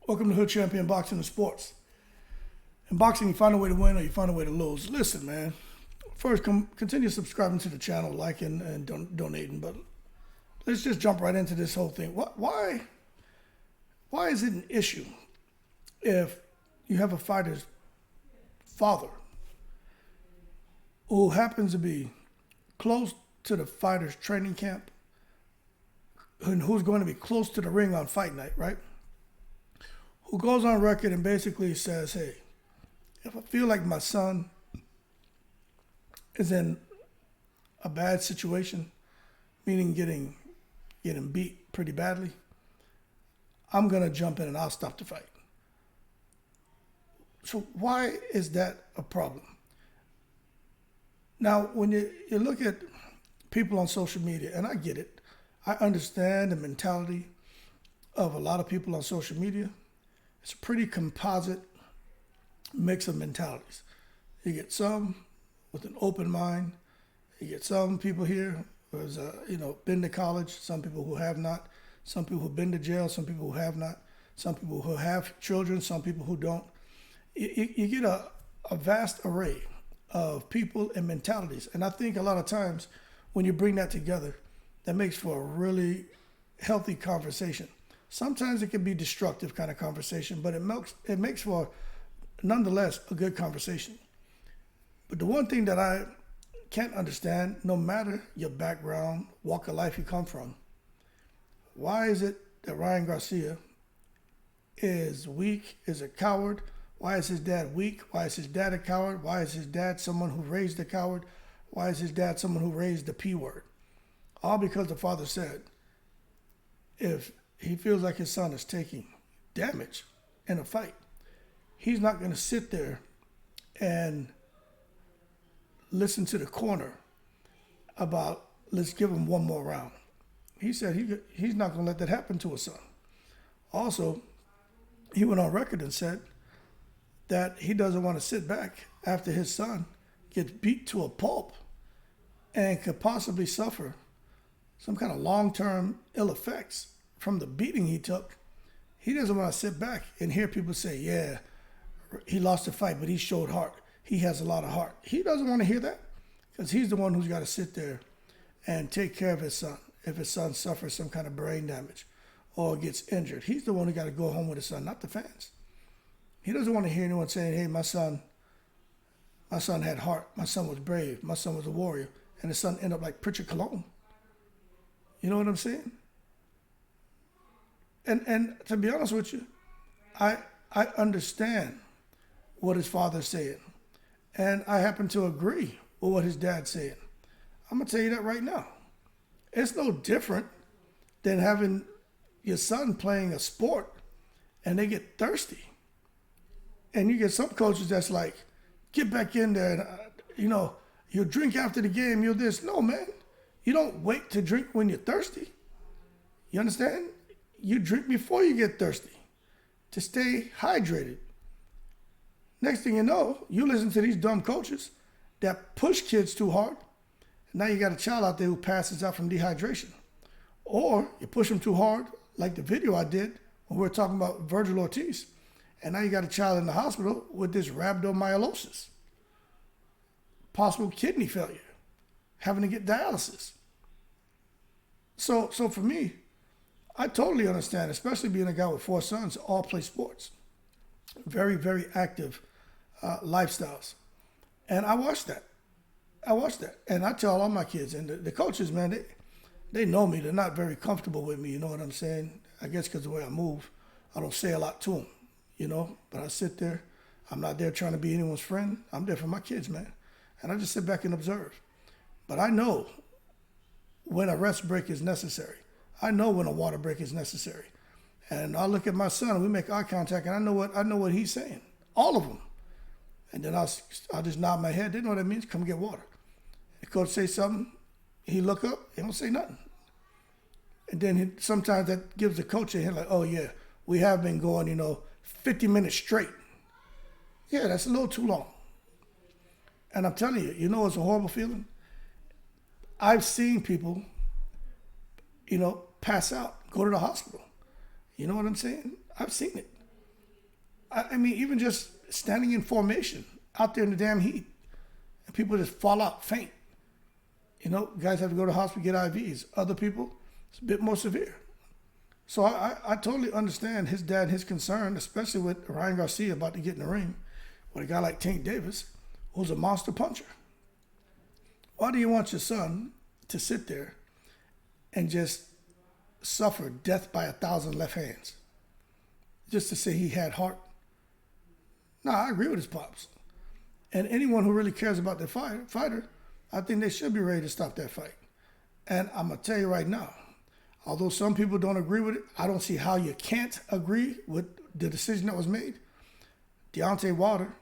Welcome to HoodChampionBoxing and Sports. In boxing, you find a way to win or you find a way to lose. Listen, man. First, continue subscribing to the channel, liking and donating. But let's just jump right into this whole thing. Why is it an issue if you have a fighter's father who happens to be close to the fighter's training camp and who's going to be close to the ring on fight night, right? Who goes on record and basically says, hey, if I feel like my son is in a bad situation, meaning getting beat pretty badly, I'm going to jump in and I'll stop the fight. So why is that a problem? Now, when you look at people on social media, and I get it, I understand the mentality of a lot of people on social media. It's a pretty composite mix of mentalities. You get some with an open mind. You get some people here who's been to college, some people who have not, some people who've been to jail, some people who have not, some people who have children, some people who don't. You get a vast array of people and mentalities. And I think a lot of times when you bring that together, that makes for a really healthy conversation. Sometimes it can be destructive kind of conversation, but it makes for, nonetheless, a good conversation. But the one thing that I can't understand, no matter your background, walk of life you come from, why is it that Ryan Garcia is weak, is a coward? Why is his dad weak? Why is his dad a coward? Why is his dad someone who raised a coward? Why is his dad someone who raised the P word? All because the father said, if he feels like his son is taking damage in a fight, he's not going to sit there and listen to the corner about, let's give him one more round. He said he's not going to let that happen to his son. Also, he went on record and said that he doesn't want to sit back after his son gets beat to a pulp and could possibly suffer some kind of long-term ill effects from the beating he took. He doesn't want to sit back and hear people say, yeah, he lost the fight, but he showed heart. He has a lot of heart. He doesn't want to hear that because he's the one who's got to sit there and take care of his son. If his son suffers some kind of brain damage or gets injured, he's the one who got to go home with his son, not the fans. He doesn't want to hear anyone saying, hey, my son had heart. My son was brave. My son was a warrior. And his son ended up like Pritchard Cologne. You know what I'm saying? And to be honest with you, I understand what his father's saying. And I happen to agree with what his dad's saying. I'm going to tell you that right now. It's no different than having your son playing a sport and they get thirsty. And you get some coaches that's like, get back in there and, you'll drink after the game, you'll this. No, man. You don't wait to drink when you're thirsty. You understand? You drink before you get thirsty to stay hydrated. Next thing you know, you listen to these dumb coaches that push kids too hard. And now you got a child out there who passes out from dehydration. Or you push them too hard, like the video I did when we were talking about Virgil Ortiz. And now you got a child in the hospital with this rhabdomyolysis, possible kidney failure, having to get dialysis. So for me, I totally understand, especially being a guy with 4 sons, all play sports. Very, very active lifestyles. And I watch that. And I tell all my kids, and the coaches, man, they know me. They're not very comfortable with me, you know what I'm saying? I guess because the way I move, I don't say a lot to them, But I sit there. I'm not there trying to be anyone's friend. I'm there for my kids, man. And I just sit back and observe. But I know when a rest break is necessary. I know when a water break is necessary. And I look at my son and we make eye contact and I know what he's saying. All of them. And then I'll just nod my head. They know what that means. Come get water. The coach say something. He look up. He don't say nothing. And then sometimes that gives the coach a hint like, oh yeah, we have been going, 50 minutes straight. Yeah, that's a little too long. And I'm telling you, it's a horrible feeling. I've seen people, pass out, go to the hospital. You know what I'm saying? I've seen it. I mean, even just standing in formation out there in the damn heat, and people just fall out, faint. You know, guys have to go to the hospital, get IVs. Other people, it's a bit more severe. So I totally understand his dad, his concern, especially with Ryan Garcia about to get in the ring with a guy like Tank Davis, who's a monster puncher. Why do you want your son to sit there and just suffer death by 1,000 left hands just to say he had heart? No, I agree with his pops. And anyone who really cares about their fighter, I think they should be ready to stop that fight. And I'm going to tell you right now, although some people don't agree with it, I don't see how you can't agree with the decision that was made. Deontay Wilder,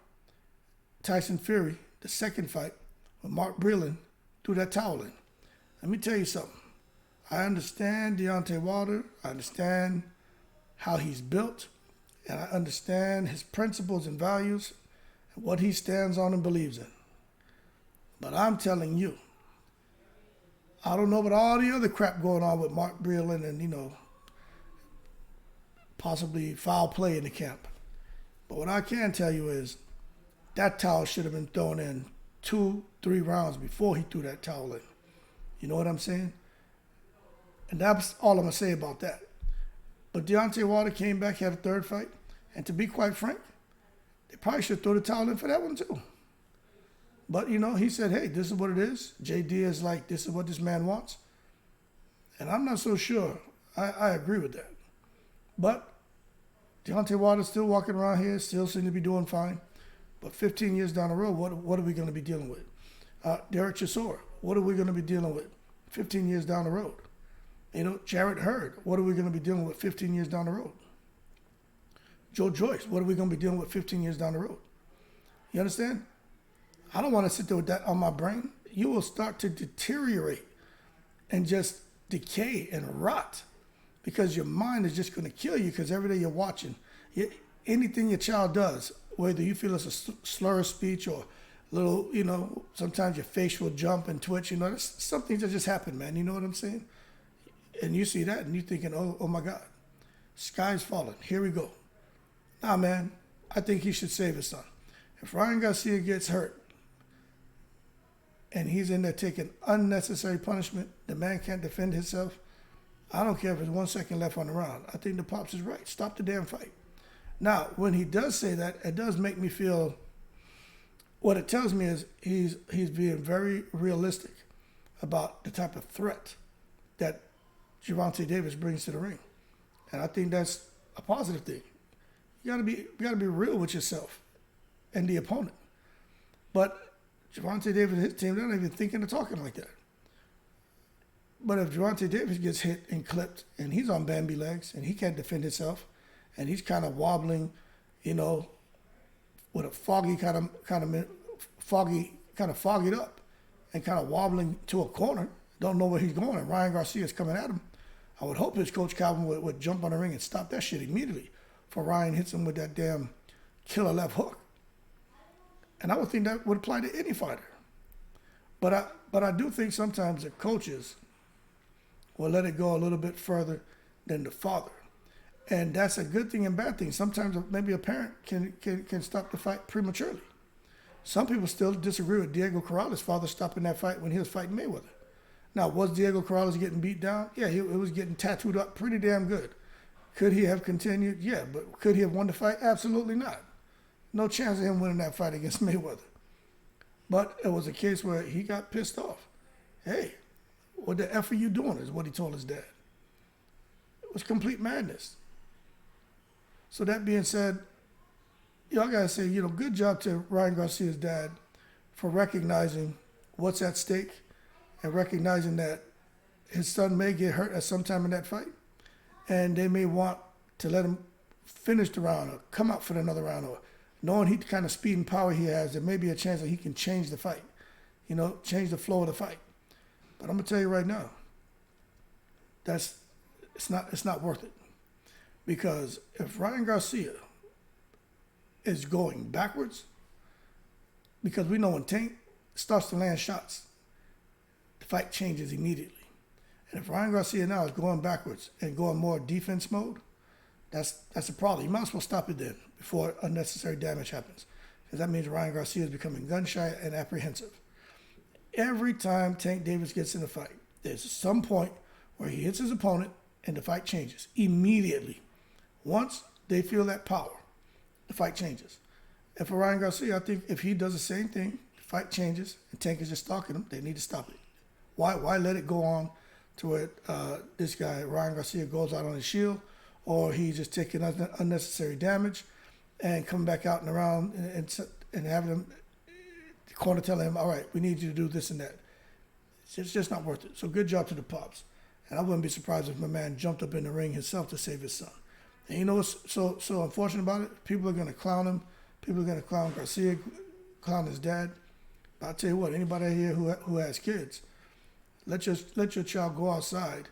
Tyson Fury, the second fight, when Mark Breland threw that towel in. Let me tell you something. I understand Deontay Wilder. I understand how he's built. And I understand his principles and values and what he stands on and believes in. But I'm telling you, I don't know about all the other crap going on with Mark Breland and, you know, possibly foul play in the camp. But what I can tell you is that towel should have been thrown in 2-3 rounds before he threw that towel in. You know what I'm saying? And that's all I'm going to say about that. But Deontay Wilder came back, had a third fight. And to be quite frank, they probably should throw the towel in for that one too. But, you know, he said, hey, this is what it is. JD is like, this is what this man wants. And I'm not so sure I agree with that. But Deontay Wilder's still walking around here, still seem to be doing fine. But 15 years down the road, what are we going to be dealing with? Derek Chisora, what are we going to be dealing with 15 years down the road? You know, Jarrett Hurd, what are we going to be dealing with 15 years down the road? Joe Joyce, what are we going to be dealing with 15 years down the road? You understand? I don't want to sit there with that on my brain. You will start to deteriorate and just decay and rot because your mind is just going to kill you because every day you're watching. Anything your child does, whether you feel it's a slur of speech or little, you know, sometimes your face will jump and twitch, you know, that's something that just happened, man. You know what I'm saying? And you see that and you're thinking, oh my God, sky's falling. Here we go. Nah, man, I think he should save his son. If Ryan Garcia gets hurt and he's in there taking unnecessary punishment, the man can't defend himself, I don't care if there's 1 second left on the round. I think the Pops is right. Stop the damn fight. Now, when he does say that, it does make me feel, what it tells me is he's being very realistic about the type of threat that Gervonta Davis brings to the ring. And I think that's a positive thing. You gotta be real with yourself and the opponent. But Gervonta Davis and his team, they're not even thinking or talking like that. But if Gervonta Davis gets hit and clipped and he's on Bambi legs and he can't defend himself and he's kind of wobbling, you know, with a foggy foggied up and kind of wobbling to a corner, don't know where he's going, and Ryan Garcia's coming at him, I would hope his coach Calvin would jump on the ring and stop that shit immediately before Ryan hits him with that damn killer left hook. And I would think that would apply to any fighter. But I do think sometimes the coaches will let it go a little bit further than the father. And that's a good thing and bad thing. Sometimes maybe a parent can stop the fight prematurely. Some people still disagree with Diego Corrales' father stopping that fight when he was fighting Mayweather. Now, was Diego Corrales getting beat down? Yeah, he was getting tattooed up pretty damn good. Could he have continued? Yeah, but could he have won the fight? Absolutely not. No chance of him winning that fight against Mayweather. But it was a case where he got pissed off. Hey, what the F are you doing is what he told his dad. It was complete madness. So that being said, I got to say, good job to Ryan Garcia's dad for recognizing what's at stake and recognizing that his son may get hurt at some time in that fight, and they may want to let him finish the round or come out for another round, or knowing the kind of speed and power he has, there may be a chance that he can change the fight, change the flow of the fight. But I'm going to tell you right now, it's not worth it. Because if Ryan Garcia is going backwards, because we know when Tank starts to land shots, the fight changes immediately. And if Ryan Garcia now is going backwards and going more defense mode, That's the problem. You might as well stop it then before unnecessary damage happens, because that means Ryan Garcia is becoming gun shy and apprehensive. Every time Tank Davis gets in a fight, there's some point where he hits his opponent and the fight changes immediately. Once they feel that power, the fight changes. And for Ryan Garcia, I think if he does the same thing, the fight changes, and Tank is just stalking him, they need to stop it. Why let it go on to where this guy, Ryan Garcia, goes out on his shield, or he's just taking unnecessary damage and coming back out and around and having him, the corner telling him, all right, we need you to do this and that. It's just not worth it. So good job to the Pops. And I wouldn't be surprised if my man jumped up in the ring himself to save his son. And you know what's so unfortunate about it? People are going to clown him. People are going to clown Garcia, clown his dad. But I'll tell you what, anybody here who has kids, let your child go outside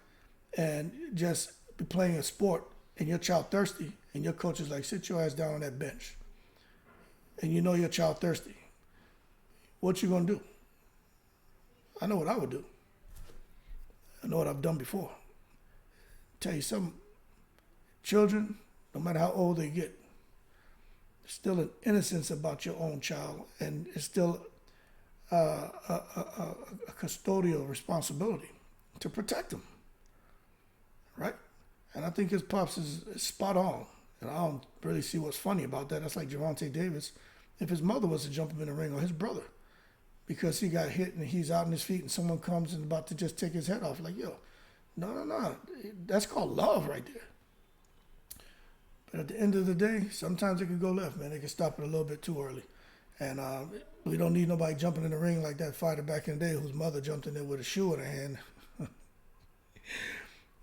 and just be playing a sport, and your child thirsty, and your coach is like, sit your ass down on that bench. And you know your child thirsty. What you gonna do? I know what I would do. I know what I've done before. Tell you something, children, no matter how old they get, there's still an innocence about your own child, and it's still a custodial responsibility to protect them, right? And I think his Pops is spot on, and I don't really see what's funny about that. That's like Gervonta Davis, if his mother was to jump him in the ring, or his brother, because he got hit and he's out on his feet and someone comes and about to just take his head off. Like, yo, no. That's called love right there. But at the end of the day, sometimes it can go left, man. They can stop it a little bit too early. And we don't need nobody jumping in the ring like that fighter back in the day whose mother jumped in there with a shoe in her hand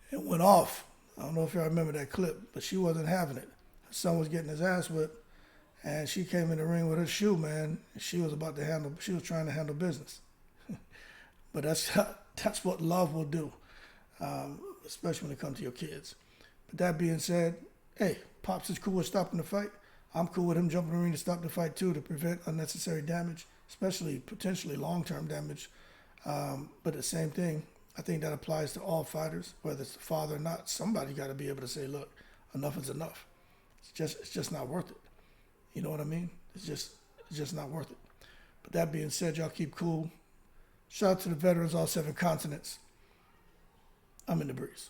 and went off. I don't know if y'all remember that clip, but she wasn't having it. Her son was getting his ass whipped, and she came in the ring with her shoe, man. She was trying to handle business. But that's what love will do, especially when it comes to your kids. But that being said, hey, Pops is cool with stopping the fight. I'm cool with him jumping in the ring to stop the fight too, to prevent unnecessary damage, especially potentially long-term damage. But the same thing, I think that applies to all fighters, whether it's the father or not. Somebody got to be able to say, look, enough is enough. It's just not worth it. You know what I mean? It's just not worth it. But that being said, y'all keep cool. Shout out to the veterans, all 7 continents. I'm in the breeze.